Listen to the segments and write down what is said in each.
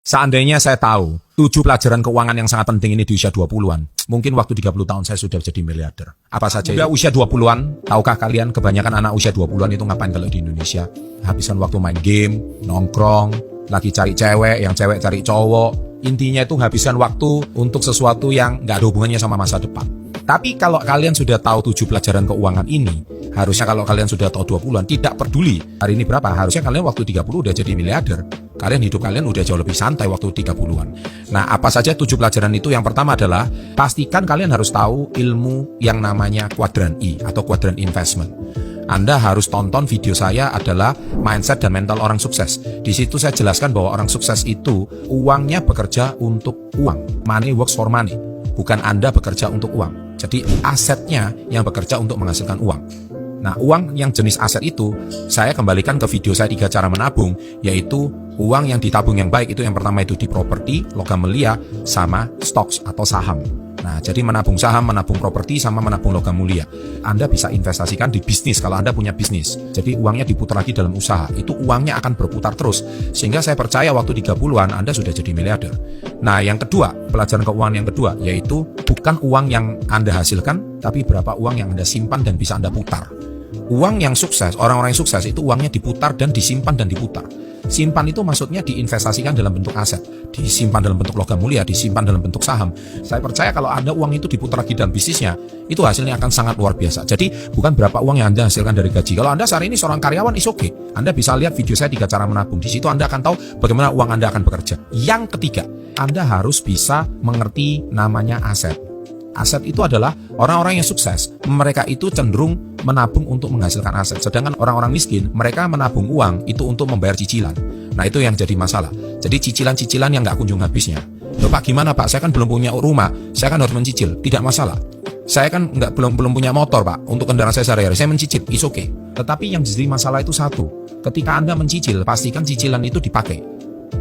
Seandainya saya tahu 7 pelajaran keuangan yang sangat penting ini di usia 20-an, mungkin waktu 30 tahun saya sudah jadi miliarder. Apa saja itu? Usia 20-an, tahukah kalian kebanyakan anak usia 20-an itu ngapain kalau di Indonesia? Habiskan waktu main game, nongkrong, lagi cari cewek, yang cewek cari cowok. Intinya itu habiskan waktu untuk sesuatu yang nggak ada hubungannya sama masa depan. Tapi kalau kalian sudah tahu 7 pelajaran keuangan ini, harusnya kalau kalian sudah tahu 20-an, tidak peduli hari ini berapa, harusnya kalian waktu 30 udah jadi miliarder. Hidup kalian udah jauh lebih santai waktu 30-an. Nah, apa saja 7 pelajaran itu? Yang pertama adalah, pastikan kalian harus tahu ilmu yang namanya kuadran I atau kuadran investment. Anda harus tonton video saya adalah mindset dan mental orang sukses. Di situ saya jelaskan bahwa orang sukses itu uangnya bekerja untuk uang. Money works for money. Bukan Anda bekerja untuk uang. Jadi asetnya yang bekerja untuk menghasilkan uang. Nah, uang yang jenis aset itu saya kembalikan ke video saya 3 cara menabung, yaitu uang yang ditabung yang baik itu yang pertama itu di properti, logam mulia, sama stocks atau saham. Nah, jadi menabung saham, menabung properti, sama menabung logam mulia. Anda bisa investasikan di bisnis kalau Anda punya bisnis. Jadi uangnya diputar lagi dalam usaha. Itu uangnya akan berputar terus. Sehingga saya percaya waktu 30-an Anda sudah jadi miliarder. Nah, yang kedua, pelajaran keuangan yang kedua, yaitu bukan uang yang Anda hasilkan, tapi berapa uang yang Anda simpan dan bisa Anda putar. Uang yang sukses, orang-orang yang sukses itu uangnya diputar dan disimpan dan diputar. Simpan itu maksudnya diinvestasikan dalam bentuk aset, disimpan dalam bentuk logam mulia, disimpan dalam bentuk saham. Saya percaya kalau Anda uang itu diputar lagi dalam bisnisnya, itu hasilnya akan sangat luar biasa. Jadi bukan berapa uang yang Anda hasilkan dari gaji. Kalau Anda saat ini seorang karyawan, is okay. Anda bisa lihat video saya 3 cara menabung. Di situ Anda akan tahu bagaimana uang Anda akan bekerja. Yang ketiga, Anda harus bisa mengerti namanya aset. Aset itu adalah orang-orang yang sukses. Mereka itu cenderung menabung untuk menghasilkan aset. Sedangkan orang-orang miskin, mereka menabung uang itu untuk membayar cicilan. Nah, itu yang jadi masalah. Jadi cicilan-cicilan yang nggak kunjung habisnya. Loh Pak, gimana Pak? Saya kan belum punya rumah. Saya kan harus mencicil. Tidak masalah. Saya kan belum punya motor Pak. Untuk kendaraan saya sehari-hari. Saya mencicil. It's okay. Tetapi yang jadi masalah itu satu. Ketika Anda mencicil, pastikan cicilan itu dipakai.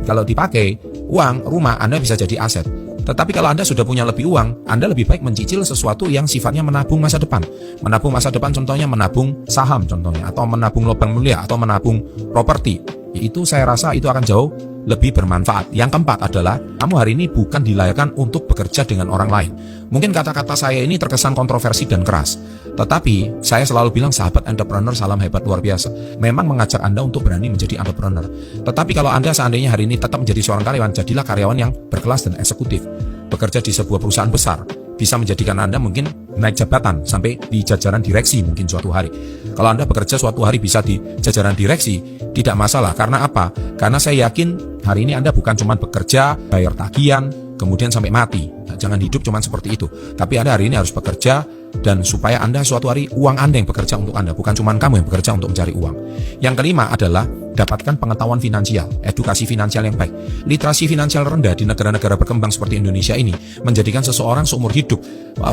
Kalau dipakai, uang, rumah Anda bisa jadi aset. Tetapi kalau Anda sudah punya lebih uang, Anda lebih baik mencicil sesuatu yang sifatnya menabung masa depan. Menabung masa depan contohnya menabung saham contohnya, atau menabung logam mulia, atau menabung properti. Itu saya rasa itu akan jauh lebih bermanfaat. Yang keempat adalah, kamu hari ini bukan dilayakkan untuk bekerja dengan orang lain. Mungkin kata-kata saya ini terkesan kontroversi dan keras. Tetapi, saya selalu bilang sahabat entrepreneur salam hebat luar biasa. Memang mengajak Anda untuk berani menjadi entrepreneur. Tetapi kalau Anda seandainya hari ini tetap menjadi seorang karyawan, jadilah karyawan yang berkelas dan eksekutif. Bekerja di sebuah perusahaan besar. Bisa menjadikan Anda mungkin naik jabatan sampai di jajaran direksi mungkin suatu hari. Kalau Anda bekerja suatu hari bisa di jajaran direksi, tidak masalah. Karena apa? Karena saya yakin hari ini Anda bukan cuma bekerja, bayar tagihan, kemudian sampai mati. Nah, jangan hidup cuma seperti itu. Tapi Anda hari ini harus bekerja, dan supaya Anda suatu hari uang Anda yang bekerja untuk Anda, bukan cuma kamu yang bekerja untuk mencari uang. Yang kelima adalah dapatkan pengetahuan finansial, edukasi finansial yang baik. Literasi finansial rendah di negara-negara berkembang seperti Indonesia ini menjadikan seseorang seumur hidup.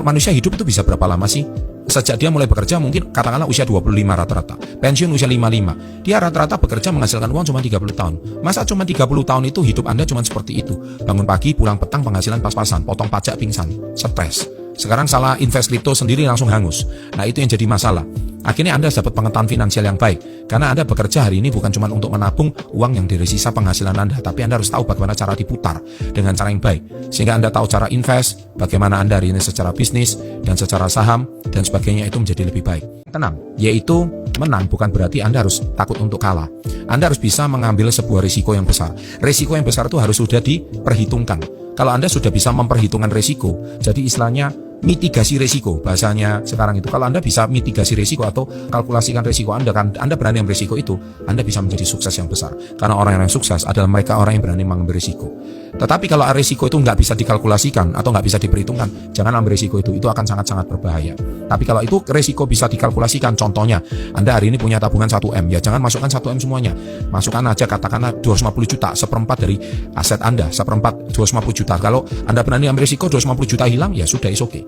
Manusia hidup itu bisa berapa lama sih? Sejak dia mulai bekerja mungkin katakanlah usia 25 rata-rata, pensiun usia 55. Dia rata-rata bekerja menghasilkan uang cuma 30 tahun. Masa cuma 30 tahun itu hidup Anda cuma seperti itu? Bangun pagi, pulang petang, penghasilan pas-pasan, potong pajak, pingsan, stres. Sekarang salah invest kripto sendiri langsung hangus. Nah, itu yang jadi masalah. Akhirnya Anda dapat pengetahuan finansial yang baik. Karena Anda bekerja hari ini bukan cuma untuk menabung uang yang dari sisa penghasilan Anda, tapi Anda harus tahu bagaimana cara diputar dengan cara yang baik. Sehingga Anda tahu cara invest, bagaimana Anda hari ini secara bisnis dan secara saham dan sebagainya itu menjadi lebih baik. Tenang, yaitu menang bukan berarti Anda harus takut untuk kalah. Anda harus bisa mengambil sebuah risiko yang besar. Risiko yang besar itu harus sudah diperhitungkan. Kalau Anda sudah bisa memperhitungkan risiko, jadi istilahnya mitigasi risiko, bahasanya sekarang itu. Kalau Anda bisa mitigasi risiko atau kalkulasikan risiko Anda, kan Anda berani mengambil risiko itu, Anda bisa menjadi sukses yang besar. Karena orang yang sukses adalah mereka orang yang berani mengambil risiko. Tetapi kalau risiko itu nggak bisa dikalkulasikan atau nggak bisa diperhitungkan, jangan ambil risiko itu akan sangat-sangat berbahaya. Tapi kalau itu risiko bisa dikalkulasikan, contohnya Anda hari ini punya tabungan 1M, ya jangan masukkan 1M semuanya. Masukkan aja katakanlah 250 juta, seperempat dari aset Anda, seperempat 250 juta. Kalau Anda berani ambil risiko 250 juta hilang, ya sudah, is okay.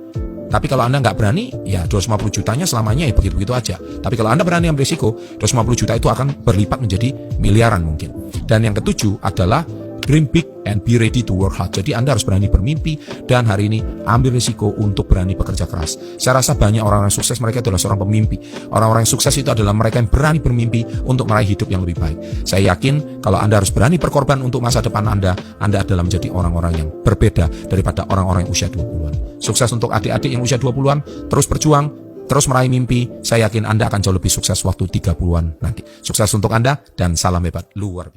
Tapi kalau Anda nggak berani, ya 250 jutanya selamanya ya begitu-begitu aja. Tapi kalau Anda berani ambil risiko, 250 juta itu akan berlipat menjadi miliaran mungkin. Dan yang ketujuh adalah Dream big and be ready to work hard. Jadi Anda harus berani bermimpi dan hari ini ambil risiko untuk berani bekerja keras. Saya rasa banyak orang-orang sukses mereka adalah seorang pemimpi. Orang-orang yang sukses itu adalah mereka yang berani bermimpi untuk meraih hidup yang lebih baik. Saya yakin kalau Anda harus berani berkorban untuk masa depan Anda adalah menjadi orang-orang yang berbeda daripada orang-orang yang usia 20-an. Sukses untuk adik-adik yang usia 20-an, terus berjuang, terus meraih mimpi. Saya yakin Anda akan jauh lebih sukses waktu 30-an nanti. Sukses untuk Anda dan salam hebat luar biasa.